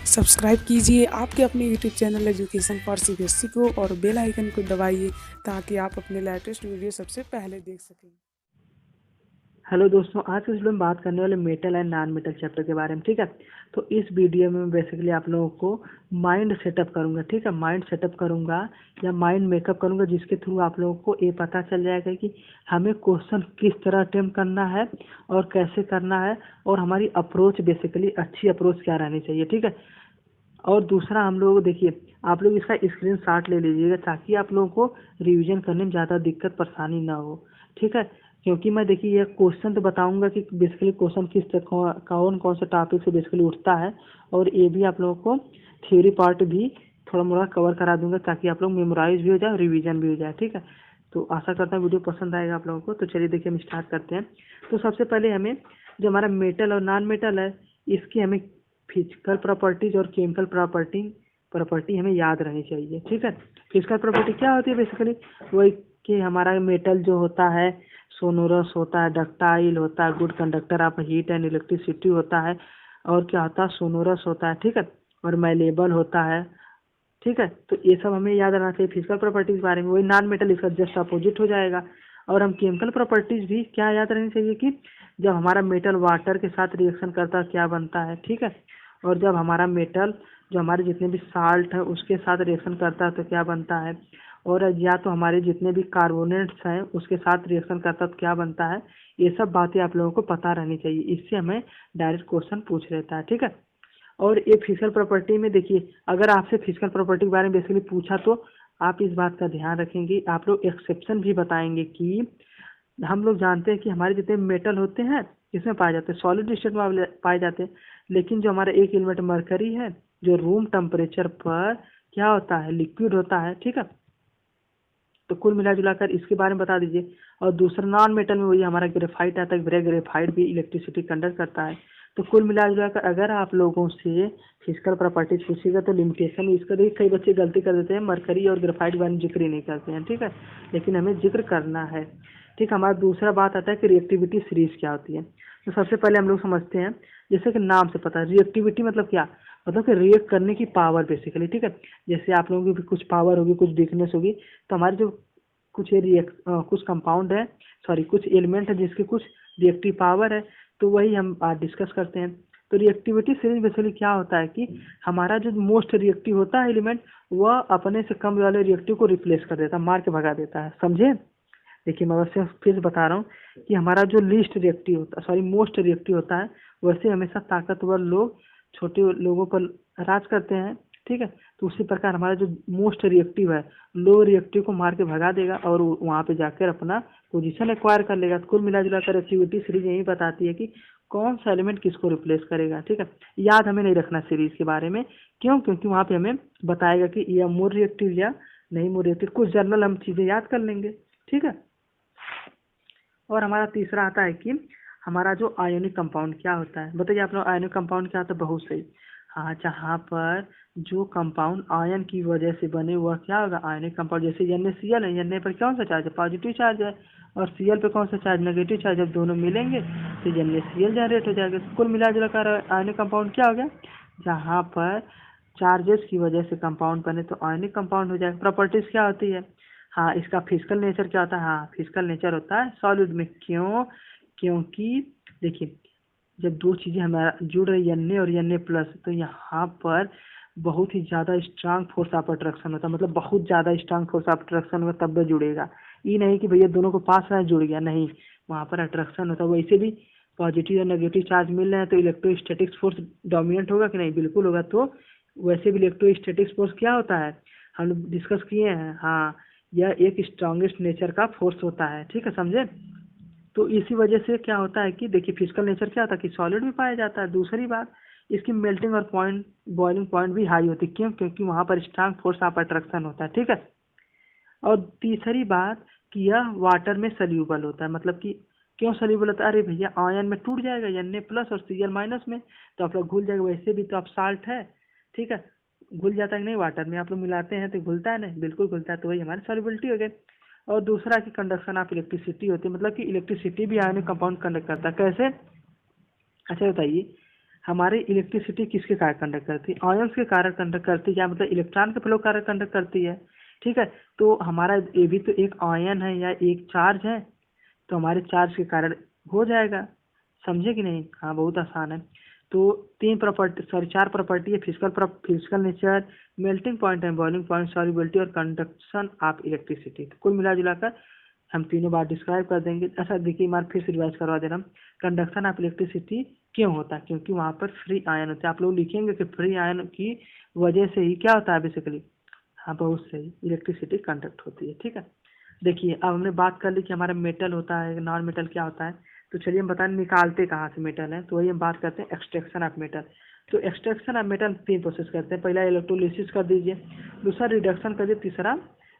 Subscribe कीजिए आपके अपने YouTube channel education for CBSE को और बेल आइकन को दबाइए ताकि आप अपने लेटेस्ट वीडियो सबसे पहले देख सकें। हेलो दोस्तों, आज के वीडियो में बात करने वाले metal and non metal chapter के बारे में। ठीक है, तो इस वीडियो में मैं बेसिकली आप लोगों को माइंड सेटअप करूंगा। ठीक है, माइंड सेटअप करूंगा या माइंड मेकअप करूंगा, जिसके थ्रू आप लोगों को ये पता चल जाएगा कि हमें क्वेश्चन किस तरह अटेम्प्ट करना है और कैसे करना है, और हमारी अप्रोच बेसिकली अच्छी अप्रोच क्या रहनी चाहिए। ठीक है, और दूसरा हम लोग देखिए, आप लोग इसका स्क्रीन शॉट ले लीजिएगा ताकि आप लोगों को रिवीजन करने में ज़्यादा दिक्कत परेशानी ना हो। ठीक है, क्योंकि मैं देखिए ये क्वेश्चन तो बताऊंगा कि बेसिकली क्वेश्चन किस तरह कौन कौन से टॉपिक से बेसिकली उठता है, और ये भी आप लोगों को थ्योरी पार्ट भी थोड़ा मोड़ा कवर करा दूंगा ताकि आप लोग मेमोराइज भी हो जाए, रिवीजन भी हो जाए। ठीक है, तो आशा करता हूँ वीडियो पसंद आएगा आप लोगों को। तो चलिए देखिए, हम स्टार्ट करते हैं। तो सबसे पहले हमें जो हमारा मेटल और नॉन मेटल है, इसकी हमें फिजिकल प्रॉपर्टीज और केमिकल प्रॉपर्टी हमें याद रहनी चाहिए। ठीक है, फिजिकल प्रॉपर्टी क्या होती है बेसिकली, वही कि हमारा मेटल जो होता है सोनोरस होता है, डक्टाइल होता है, good conductor of heat and electricity होता है, और क्या होता है सोनोरस होता है। ठीक है, और मैलेबल होता है। ठीक है, तो ये सब हमें याद रखना चाहिए फिजिकल प्रॉपर्टीज के बारे में। वही नॉन मेटल इसका जस्ट अपोजिट हो जाएगा। और हम केमिकल प्रॉपर्टीज भी क्या याद रहनी चाहिए कि जब हमारा मेटल वाटर के साथ रिएक्शन करता है क्या बनता है। ठीक है, और जब हमारा मेटल जो हमारे जितने भी साल्ट है उसके साथ रिएक्शन करता है तो क्या बनता है, और या तो हमारे जितने भी कार्बोनेट्स हैं उसके साथ रिएक्शन करता है तो क्या बनता है। ये सब बातें आप लोगों को पता रहनी चाहिए, इससे हमें डायरेक्ट क्वेश्चन पूछ लेता है। ठीक है, और ये फिजिकल प्रॉपर्टी में देखिए, अगर आपसे फिजिकल प्रॉपर्टी के बारे में बेसिकली पूछा तो आप इस बात का ध्यान रखेंगे, आप लोग एक्सेप्शन भी बताएंगे कि हम लोग जानते हैं कि हमारे जितने मेटल होते हैं किसमें पाए जाते हैं, सॉलिड स्टेट में पाए जाते हैं। लेकिन जो हमारा एक एलिमेंट मरकरी है, जो रूम टेम्परेचर पर क्या होता है, लिक्विड होता है। ठीक है, तो कुल मिला जुलाकर इसके बारे में बता दीजिए। और दूसरा नॉन मेटल में वही हमारा ग्रेफाइट आता है, ग्रेफाइट भी इलेक्ट्रिसिटी कंडक्ट करता है। तो कुल मिला जुलाकर अगर आप लोगों से फिजिकल प्रॉपर्टीज पूछेगा तो लिमिटेशन इसका देखिए, कई बच्चे गलती कर देते हैं, मरकरी और ग्रेफाइट के बारे में जिक्र ही नहीं करते हैं। ठीक है, लेकिन हमें जिक्र करना है। ठीक, हमारा दूसरा बात आता है कि रिएक्टिविटी सीरीज क्या होती है। तो सबसे पहले हम लोग समझते हैं, जैसे कि नाम से पता है रिएक्टिविटी मतलब क्या, मतलब कि रिएक्ट करने की पावर बेसिकली। ठीक है, जैसे आप लोगों की भी कुछ पावर होगी, कुछ वीकनेस होगी, तो हमारी जो कुछ कंपाउंड है, सॉरी कुछ एलिमेंट है जिसकी कुछ रिएक्टिव पावर है, तो वही हम आज डिस्कस करते हैं। तो रिएक्टिविटी सीरीज बेसिकली क्या होता है कि हमारा जो मोस्ट रिएक्टिव होता है एलिमेंट, वह अपने से कम वाले रिएक्टिव को रिप्लेस कर देता है, मार के भगा देता है। समझे, देखिए मैं वैसे फिर बता रहा हूँ कि हमारा जो लीस्ट रिएक्टिव होता है, सॉरी मोस्ट रिएक्टिव होता है, वैसे हमेशा ताकतवर लोग छोटे लोगों पर राज करते हैं। ठीक है, तो उसी प्रकार हमारा जो मोस्ट रिएक्टिव है, लो रिएक्टिव को मार के भगा देगा और वहाँ पे जाकर अपना पोजीशन एक्वायर कर लेगा। तो कुल मिला जुलाकर एक्टिविटी सीरीज यही बताती है कि कौन सा एलिमेंट किसको रिप्लेस करेगा। ठीक है, याद हमें नहीं रखना सीरीज के बारे में, क्यों, क्योंकि वहाँ पे हमें बताएगा कि यह मोर रिएक्टिव या नहीं मोर रिएक्टिव, कुछ जनरल हम चीजें याद कर लेंगे। ठीक है, और हमारा तीसरा आता है कि हमारा जो आयोनिक कंपाउंड क्या होता है। बताइए आप लोग, आयोनिक कंपाउंड क्या होता है, बहुत सही। हाँ, जहाँ पर जो कंपाउंड आयन की वजह से बने हुआ क्या होगा, आयोनिक कंपाउंड। जैसे NaCl है, Na पर कौन सा चार्ज है, पॉजिटिव चार्ज है, और Cl पे कौन सा चार्ज, नेगेटिव चार्ज। जब दोनों मिलेंगे तो NaCl जनरेट हो जाएगा। कुल मिला जुलाकर आयोनिक कंपाउंड क्या हो गया, जहाँ पर चार्जेस की वजह से कंपाउंड बने तो आयोनिक कंपाउंड हो जाएगा। प्रॉपर्टीज क्या होती है, हाँ इसका फिजिकल नेचर क्या होता है, हाँ फिजिकल नेचर होता है सॉलिड में। क्यों, क्योंकि देखिए जब दो चीजें हमारा जुड़ रही है Na और Na+, तो यहाँ पर बहुत ही ज्यादा स्ट्रांग फोर्स ऑफ अट्रैक्शन होता है, मतलब बहुत ज्यादा स्ट्रांग फोर्स ऑफ अट्रैक्शन होगा तब भी जुड़ेगा। ये नहीं कि भैया दोनों को पास में जुड़ गया, नहीं, वहाँ पर अट्रैक्शन होता है। वैसे भी पॉजिटिव और नेगेटिव चार्ज मिल रहे हैं तो इलेक्ट्रोस्टैटिक्स फोर्स डोमिनेंट होगा कि नहीं, बिल्कुल होगा। तो वैसे भी इलेक्ट्रोस्टैटिक्स फोर्स क्या होता है, हम लोग डिस्कस किए हैं। हाँ, यह एक स्ट्रांगेस्ट नेचर का फोर्स होता है। ठीक है, समझे। तो इसी वजह से क्या होता है कि देखिए फिजिकल नेचर क्या होता है कि सॉलिड में पाया जाता है। दूसरी बात, इसकी मेल्टिंग और पॉइंट बॉइलिंग पॉइंट भी हाई होती है। क्यों, क्योंकि वहाँ पर स्ट्रांग फोर्स ऑफ अट्रैक्शन होता है। ठीक है, और तीसरी बात कि यह वाटर में सल्यूबल होता है, मतलब कि क्यों सल्यूबल होता है, अरे भैया आयन में टूट जाएगा Na+ और Cl- में, तो आप लोग घुल जाएगा। वैसे भी तो आप साल्ट है, ठीक है, घुल जाता है कि नहीं, वाटर में आप लोग मिलाते हैं तो घुलता है नहीं, बिल्कुल घुलता है। तो वही हमारी सॉल्युबिलिटी हो गई। और दूसरा कि कंडक्शन ऑफ इलेक्ट्रिसिटी होती है, मतलब कि इलेक्ट्रिसिटी भी आयनिक कंपाउंड कंडक्ट करता है। कैसे, अच्छा बताइए, हमारी इलेक्ट्रिसिटी किसके कारण कंडक्ट करती है? आयंस के कारण कंडक्ट करती है, या मतलब इलेक्ट्रॉन के फ्लो कारण कंडक्ट करती है। ठीक है, तो हमारा ये भी तो एक आयन है या एक चार्ज है, तो हमारे चार्ज के कारण हो जाएगा। समझे कि नहीं? हाँ, बहुत आसान है। तो तीन प्रॉपर्टी, सॉरी, चार प्रॉपर्टी है: physical nature, melting point and boiling point, solubility और कंडक्शन ऑफ इलेक्ट्रिसिटी। तो कुल मिला जुलाकर हम तीनों बार डिस्क्राइब कर देंगे। अच्छा देखिए, मार्क फिर से रिवाइज करवा दे रहा हूँ। कंडक्शन ऑफ इलेक्ट्रिसिटी क्यों होता है? क्योंकि वहाँ पर फ्री आयन होते हैं। आप लोग लिखेंगे कि फ्री आयन की वजह से ही क्या होता है बेसिकली? हाँ, बहुत सही, इलेक्ट्रिसिटी कंडक्ट होती है। ठीक है, देखिए अब हमने बात कर ली कि हमारा मेटल होता है, नॉन मेटल क्या होता है। तो चलिए हम बताएं निकालते कहाँ से मेटल है। तो वही हम बात करते हैं एक्सट्रैक्शन ऑफ मेटल। तो एक्सट्रैक्शन ऑफ मेटल तीन प्रोसेस करते हैं। पहला इलेक्ट्रोलिसिस कर दीजिए, दूसरा रिडक्शन कर दीजिए, तीसरा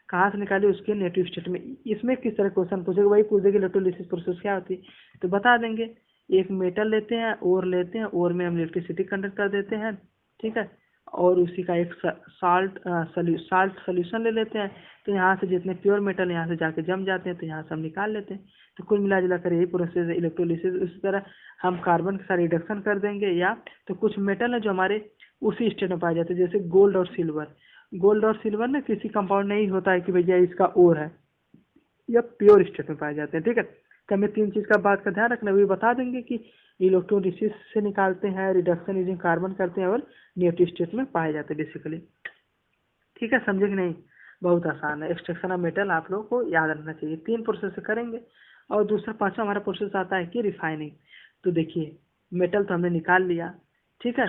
कहाँ से निकालिए? उसके नेटिव स्टेट में। इसमें किस तरह क्वेश्चन पूछेगा? वही पूछ देगा इलेक्ट्रोलिसिस प्रोसेस क्या होती है, तो बता देंगे। एक मेटल लेते हैं, ओर लेते हैं, ओर में हम इलेक्ट्रिसिटी कंडक्ट कर देते हैं। ठीक है, और उसी का एक साल्ट सोल्यूशन ले लेते हैं। तो यहाँ से जितने प्योर मेटल यहाँ से जाके जम जाते हैं, तो यहाँ से हम निकाल लेते हैं। तो कुल मिला जुला कर यही प्रोसेस है इलेक्ट्रोलिसिस। उसी तरह हम कार्बन के साथ रिडक्शन कर देंगे, या तो कुछ मेटल है जो हमारे उसी स्टेट में पाए जाते हैं, जैसे गोल्ड और सिल्वर। गोल्ड और सिल्वर में किसी कंपाउंड नहीं होता है कि भैया इसका ओर है, या प्योर स्टेट में पाए जाते हैं। ठीक है, तो हमें तीन चीज का बात का ध्यान रखना, वही बता देंगे कि इलेक्ट्रोलिसिस से निकालते हैं, रिडक्शन यूजिंग कार्बन करते हैं, और नेटिव स्टेट में पाए जाते हैं बेसिकली। ठीक है, समझे कि नहीं? बहुत आसान है। एक्सट्रैक्शन ऑफ मेटल आप लोगों को याद रखना चाहिए। तीन प्रोसेस से करेंगे। और दूसरा पांचवा हमारा प्रोसेस आता है कि रिफाइनिंग। तो देखिए, मेटल तो हमने निकाल लिया। ठीक है,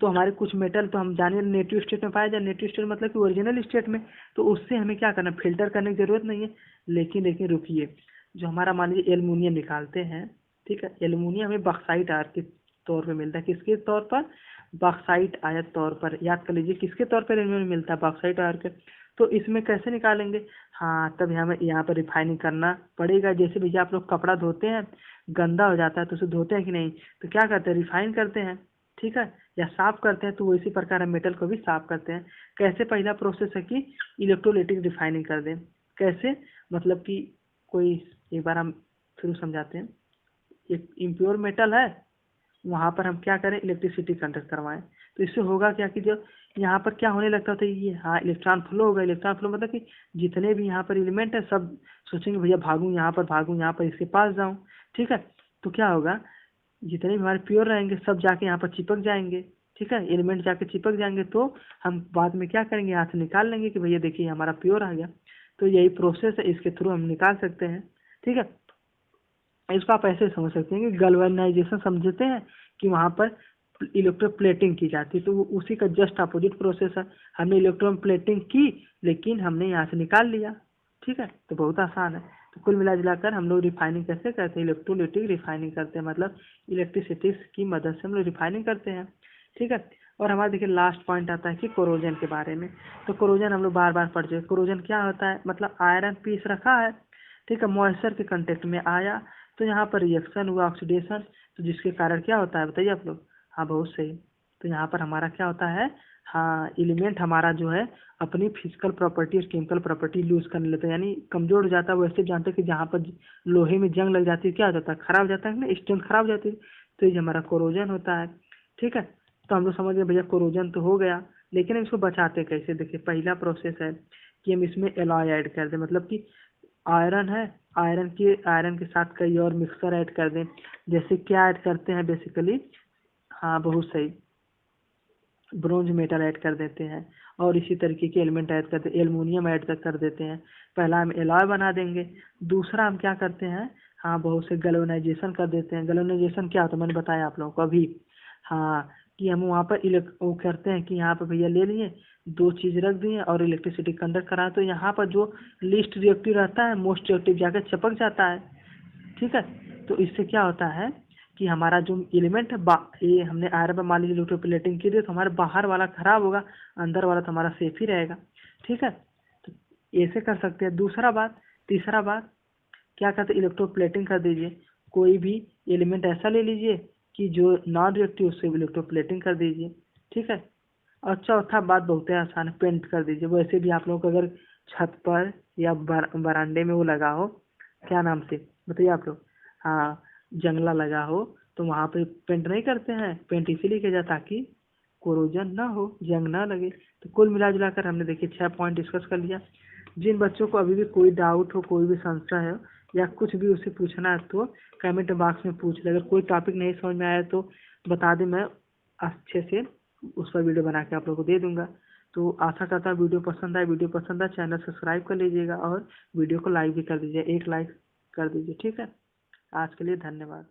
तो हमारे कुछ मेटल तो हम जानिए नेटिव स्टेट में पाए जाए। नेटिव स्टेट मतलब कि ओरिजिनल स्टेट में। तो उससे हमें क्या करना? फिल्टर करने की जरूरत नहीं है। लेकिन रुकिए, जो हमारा मान लीजिए एल्युमिनियम निकालते हैं। ठीक है, एल्युमिनियम हमें बॉक्साइट आयन के तौर पे मिलता है। किसके तौर पर? बॉक्साइट आयन तौर पर। याद कर लीजिए किसके तौर पर एल्युमिनियम मिलता है? बॉक्साइट आयन के। तो इसमें कैसे निकालेंगे? हाँ, तब हमें यहाँ पर रिफाइनिंग करना पड़ेगा। जैसे भैया आप लोग कपड़ा धोते हैं, गंदा हो जाता है तो उसे धोते हैं कि नहीं? तो क्या करते हैं? रिफाइन करते हैं। ठीक है, या साफ करते हैं। तो इसी प्रकार हम मेटल को भी साफ करते हैं। कैसे? पहला प्रोसेस है कि इलेक्ट्रोलाइटिक रिफाइनिंग कर दें। कैसे? मतलब कि कोई, एक बार हम फिर समझाते हैं। एक इम्प्योर मेटल है, वहां पर हम क्या करें? इलेक्ट्रिसिटी कंडक्ट करवाएं। तो इससे होगा क्या कि जो यहाँ पर क्या होने लगता था, ये, हाँ, इलेक्ट्रॉन फ्लो होगा। इलेक्ट्रॉन फ्लो मतलब कि जितने भी यहाँ पर एलिमेंट है सब सोचेंगे भैया भागूं यहाँ पर, भागूं यहाँ पर, इसके पास जाऊं। ठीक है, तो क्या होगा? जितने भी हमारे प्योर रहेंगे सब जाके यहाँ पर चिपक जाएंगे। ठीक है, एलिमेंट जाके चिपक जाएंगे। तो हम बाद में क्या करेंगे? यहाँ से निकाल लेंगे कि भैया देखिए हमारा प्योर आ गया। तो यही प्रोसेस है, इसके थ्रू हम निकाल सकते हैं। ठीक है, इसको आप ऐसे समझ सकते हैं कि गैल्वेनाइजेशन समझते हैं कि वहां पर इलेक्ट्रोप्लेटिंग की जाती है। तो वो उसी का जस्ट अपोजिट प्रोसेस है। हमने इलेक्ट्रॉन प्लेटिंग की, लेकिन हमने यहाँ से निकाल लिया। ठीक है, तो बहुत आसान है। तो कुल मिला जुलाकर हम लोग रिफाइनिंग कैसे करते हैं? इलेक्ट्रोलिटिक रिफाइनिंग करते हैं, मतलब इलेक्ट्रिसिटी की मदद से हम लोग रिफाइनिंग करते हैं। ठीक है, और हमारा देखिए लास्ट पॉइंट आता है कि कोरोजन के बारे में। तो कोरोजन हम लोग बार बार पढ़ चुके। कोरोजन क्या होता है? मतलब आयरन पीस रखा है, ठीक है, मॉइस्चर के कंटेक्ट में आया, तो यहाँ पर रिएक्शन हुआ, ऑक्सीडेशन, तो जिसके कारण क्या होता है बताइए आप लोग? हाँ, बहुत सही। तो यहाँ पर हमारा क्या होता है? हाँ, एलिमेंट हमारा जो है अपनी फिजिकल प्रॉपर्टी और केमिकल प्रॉपर्टी लूज करने लगता है, यानी कमजोर हो जाता है। वैसे जानते हैं कि जहाँ पर लोहे में जंग लग जाती है क्या हो जाता है? खराब हो जाता है ना, स्ट्रेंथ खराब हो जाती है। तो ये हमारा कोरोजन होता है। ठीक है, तो हम लोग समझ गए भैया कोरोजन तो हो गया, लेकिन हम इसको बचाते कैसे? देखिए, पहला प्रोसेस है कि हम इसमें एलॉय ऐड कर दें, मतलब कि आयरन है, आयरन के साथ कई और मिक्सर ऐड कर दें। जैसे क्या ऐड करते हैं बेसिकली? हाँ, बहुत सही, ब्रोंज मेटल ऐड कर देते हैं, और इसी तरीके के एलिमेंट ऐड करते हैं। एल्युमिनियम ऐड कर देते हैं। पहला हम एलॉय बना देंगे। दूसरा हम क्या करते हैं? हाँ, बहुत से गैल्वेनाइजेशन कर देते हैं। गैल्वेनाइजेशन क्या होता है मैंने बताया आप लोगों को अभी। हाँ, कि हम वहाँ पर वो करते हैं कि यहाँ पर भैया ले लिए, दो चीज रख दिए और इलेक्ट्रिसिटी कंडक्ट करा, तो यहाँ पर जो लीस्ट रिएक्टिव रहता है मोस्ट रिएक्टिव जाकर चिपक जाता है। ठीक है, तो इससे क्या होता है कि हमारा जो एलिमेंट है, ये हमने आयरन पर मान लीजिए इलेक्ट्रोप्लेटिंग की थी, तो हमारे बाहर वाला खराब होगा, अंदर वाला तो हमारा सेफ ही रहेगा। ठीक है, तो ऐसे कर सकते हैं। दूसरा बात, तीसरा बात क्या करते हैं? इलेक्ट्रोप्लेटिंग कर दीजिए। कोई भी एलिमेंट ऐसा ले लीजिए कि जो नॉन रिएक्टिव, उससे इलेक्ट्रोप्लेटिंग कर दीजिए। ठीक है, और चौथा बात बहुत ही आसान है, पेंट कर दीजिए। वैसे भी आप लोग अगर छत पर या बरामदे में वो लगा हो, क्या नाम से बताइए आप लोग? हाँ, जंगला लगा हो, तो वहाँ पे पेंट नहीं करते हैं, पेंट इसीलिए किया जाता ताकि कोरोजन ना हो, जंग ना लगे। तो कुल मिला जुला कर हमने देखिए 6 पॉइंट डिस्कस कर लिया। जिन बच्चों को अभी भी कोई डाउट हो, कोई भी संशय है या कुछ भी उसे पूछना है तो कमेंट बॉक्स में पूछ ले। अगर कोई टॉपिक नहीं समझ में आया तो बता दें, मैं अच्छे से उस पर वीडियो बना के आप लोगों को दे दूंगा। तो आशा करता हूँ वीडियो पसंद आए चैनल सब्सक्राइब कर लीजिएगा और वीडियो को लाइक भी कर दीजिए, एक लाइक कर दीजिए, ठीक है। आज के लिए धन्यवाद।